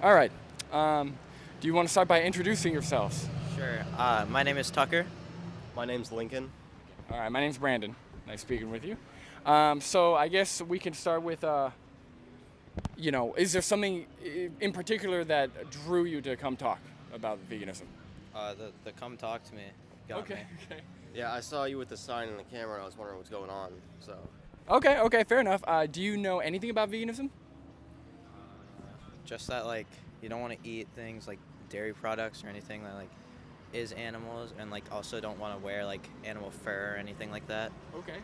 All right. Do you want to start by introducing yourselves? Sure. My name is Tucker. My name's Lincoln. All right. My name's Brandon. Nice speaking with you. So I guess we can start with, is there something in particular that drew you to come talk about veganism? The come talk to me got me. Okay. Yeah, I saw you with the sign and the camera, and I was wondering what's going on. So, Okay. Fair enough. Do you know anything about veganism? Just that you don't want to eat things like dairy products or anything that is animals, and also don't want to wear animal fur or anything like that. Okay.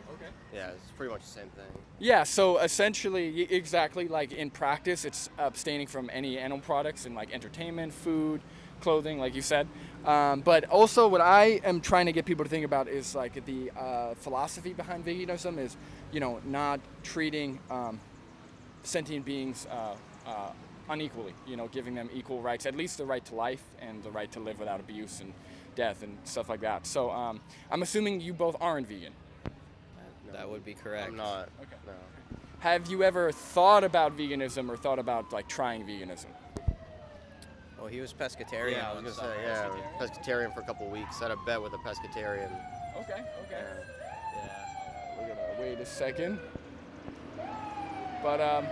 yeah, it's pretty much the same thing. Yeah, so essentially, exactly like in practice, it's abstaining from any animal products in like entertainment, food, clothing, like you said. But also, what I am trying to get people to think about is like the philosophy behind veganism is, not treating sentient beings unequally, giving them equal rights, at least the right to life and the right to live without abuse and death and stuff like that. So I'm assuming you both aren't vegan. That would be correct. I'm not. Okay. No. Have you ever thought about veganism or thought about like trying veganism? Well, he was pescatarian. Yeah, I was gonna say, yeah, pescatarian for a couple weeks. Had a bet with a pescatarian. Okay. Yeah. We're gonna wait a second. But hold on.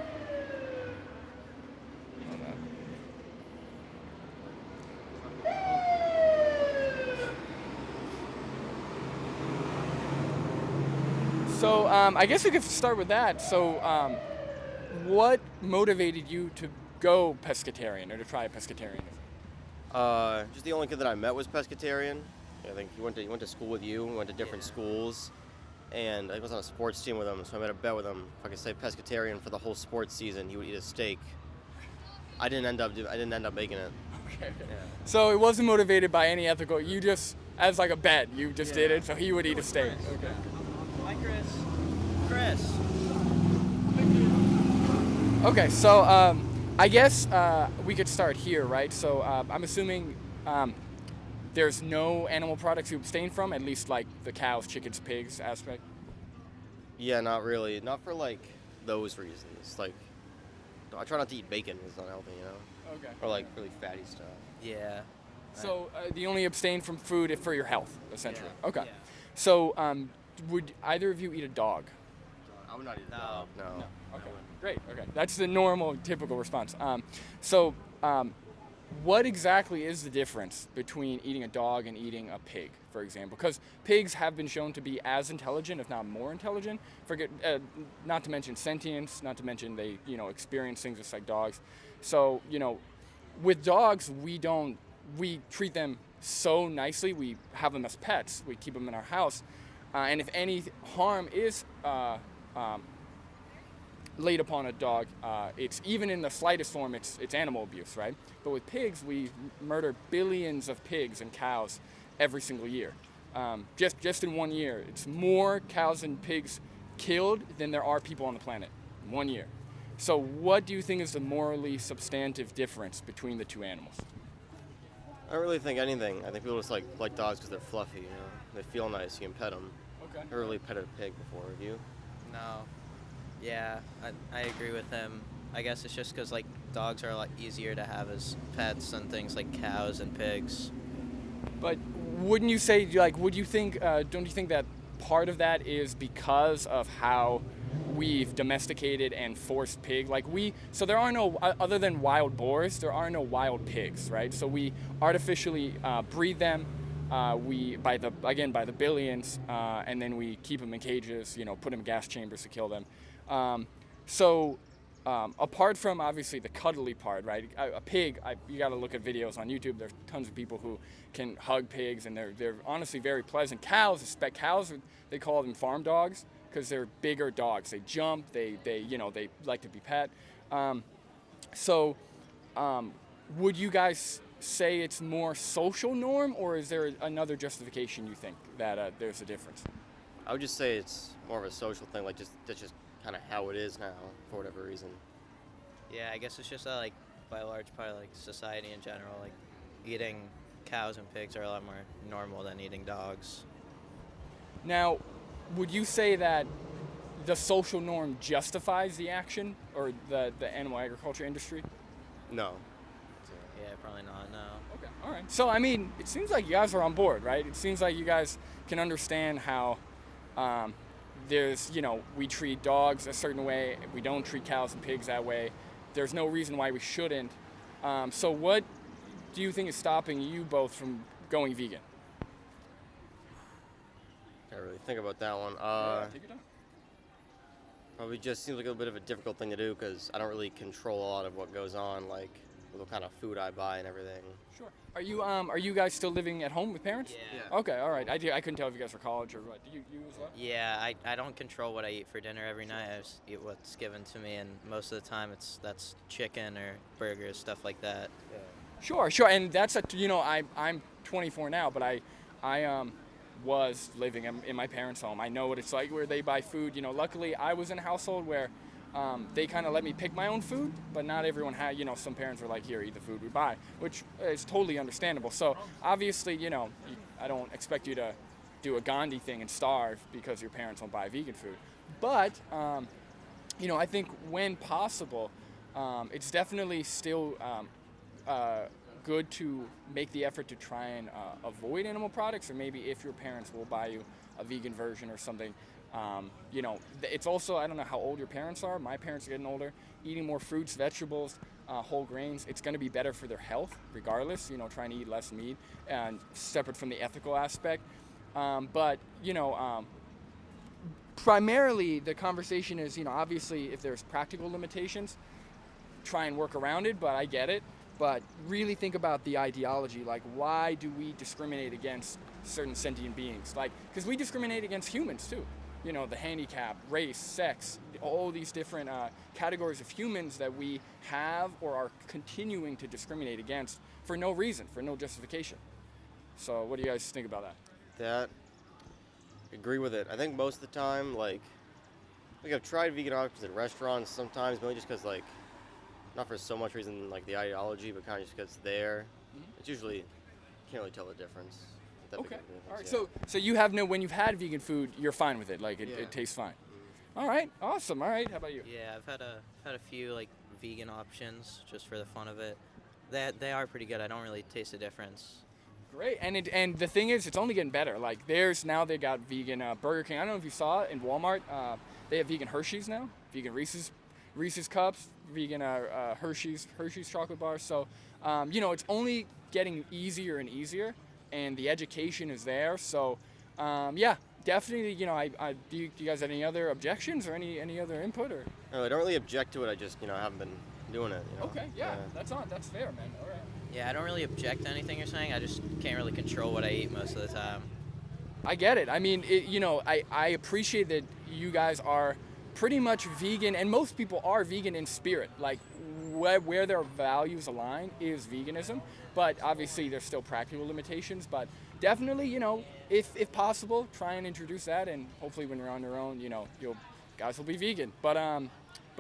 So I guess we could start with that. So what motivated you to go pescatarian or to try pescatarianism? Just the only kid that I met was pescatarian. I think he went to school with you. We went to different schools, and I was on a sports team with him. So I made a bet with him. If I could say pescatarian for the whole sports season, he would eat a steak. I didn't end up making it. Okay. Yeah. So it wasn't motivated by any ethical. You just, as like a bet, you just did it. So he would eat a steak. Okay. Hi, Chris. Chris. Okay. So I guess we could start here, right? So I'm assuming there's no animal products you abstain from, at least like the cows, chickens, pigs aspect. Yeah, not really. Not for those reasons. I try not to eat bacon. It's not healthy, Okay. Or really fatty stuff. Yeah. So you only abstain from food for your health, essentially. Yeah. Okay. Yeah. So would either of you eat a dog? I would not eat No. dog. No. Okay. Great. Okay. That's the normal, typical response. So what exactly is the difference between eating a dog and eating a pig, for example? Because pigs have been shown to be as intelligent, if not more intelligent. Not to mention sentience, not to mention they, experience things just like dogs. So, with dogs, we treat them so nicely. We have them as pets. We keep them in our house. And if any harm is laid upon a dog, it's even in the slightest form, it's animal abuse, right? But with pigs, we murder billions of pigs and cows every single year. Just in 1 year, it's more cows and pigs killed than there are people on the planet in 1 year. So what do you think is the morally substantive difference between the two animals? I don't really think anything. I think people just like dogs because they're fluffy, They feel nice. You can pet them. Okay. Never really petted a pig before, have you? No. Yeah, I agree with him. I guess it's just because dogs are a lot easier to have as pets than things like cows and pigs. But wouldn't you say, would you think, don't you think that part of that is because of how we've domesticated and forced pig? So there are no, other than wild boars, there are no wild pigs, right? So we artificially breed them, by the billions, and then we keep them in cages, put them in gas chambers to kill them. Apart from obviously the cuddly part, right? A pig, you got to look at videos on YouTube. There's tons of people who can hug pigs, and they're honestly very pleasant. Cows, they call them farm dogs because they're bigger dogs. They jump, they like to be pet. Would you guys say it's more social norm, or is there another justification you think that there's a difference? I would just say it's more of a social thing. That's just kind of how it is now, for whatever reason. Yeah, I guess it's just that by a large part of society in general, eating cows and pigs are a lot more normal than eating dogs. Now, would you say that the social norm justifies the action or the animal agriculture industry? No. Yeah, probably not. No. Okay, all right. So, I mean, it seems like you guys are on board, right? It seems like you guys can understand how there's, we treat dogs a certain way. We don't treat cows and pigs that way. There's no reason why we shouldn't. So what do you think is stopping you both from going vegan? Can't really think about that one. Take your time. Probably just seems like a little bit of a difficult thing to do because I don't really control a lot of what goes on, like with what kind of food I buy and everything. Sure. Are you guys still living at home with parents? Yeah. Okay, all right. I couldn't tell if you guys were college or what. Do you as well? Yeah, I don't control what I eat for dinner every night. I just eat what's given to me, and most of the time that's chicken or burgers, stuff like that. Yeah. Sure, and that's I'm 24 now, but I was living in my parents' home. I know what it's like where they buy food. Luckily I was in a household where they kind of let me pick my own food, but not everyone had. Some parents were like, "Here, eat the food we buy," which is totally understandable. So obviously, I don't expect you to do a Gandhi thing and starve because your parents don't buy vegan food. But I think when possible, it's definitely still good to make the effort to try and avoid animal products, or maybe if your parents will buy you a vegan version or something. It's also, I don't know how old your parents are. My parents are getting older. Eating more fruits, vegetables, whole grains, it's going to be better for their health regardless, trying to eat less meat, and separate from the ethical aspect. Primarily the conversation is, obviously if there's practical limitations, try and work around it, but I get it. But really think about the ideology, like why do we discriminate against certain sentient beings? Like, because we discriminate against humans too. The handicap, race, sex, all these different categories of humans that we have or are continuing to discriminate against for no reason, for no justification. So what do you guys think about that? That, agree with it. I think most of the time, like I've tried vegan options at restaurants sometimes, mainly just because not for so much reason like the ideology, but kind of just because it's there. Mm-hmm. It's usually, you can't really tell the difference. Okay. All right. So you have when you've had vegan food, you're fine with it. Like it tastes fine. Mm-hmm. All right. Awesome. All right. How about you? Yeah, I've had a few like vegan options just for the fun of it. They are pretty good. I don't really taste the difference. Great. And the thing is, it's only getting better. Like they got vegan Burger King. I don't know if you saw it in Walmart. They have vegan Hershey's now. Vegan Reese's cups. Vegan Hershey's chocolate bars. So it's only getting easier and easier. And the education is there, so definitely. Do you guys have any other objections or any other input or? No, I don't really object to it. I just haven't been doing it. Okay, yeah, that's fair, man. All right. Yeah, I don't really object to anything you're saying. I just can't really control what I eat most of the time. I get it. I mean, I appreciate that you guys are pretty much vegan, and most people are vegan in spirit. Like where their values align is veganism. But obviously, there's still practical limitations. But definitely, if possible, try and introduce that, and hopefully, when you're on your own, you guys will be vegan. But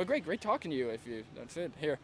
great talking to you. That's it. Here.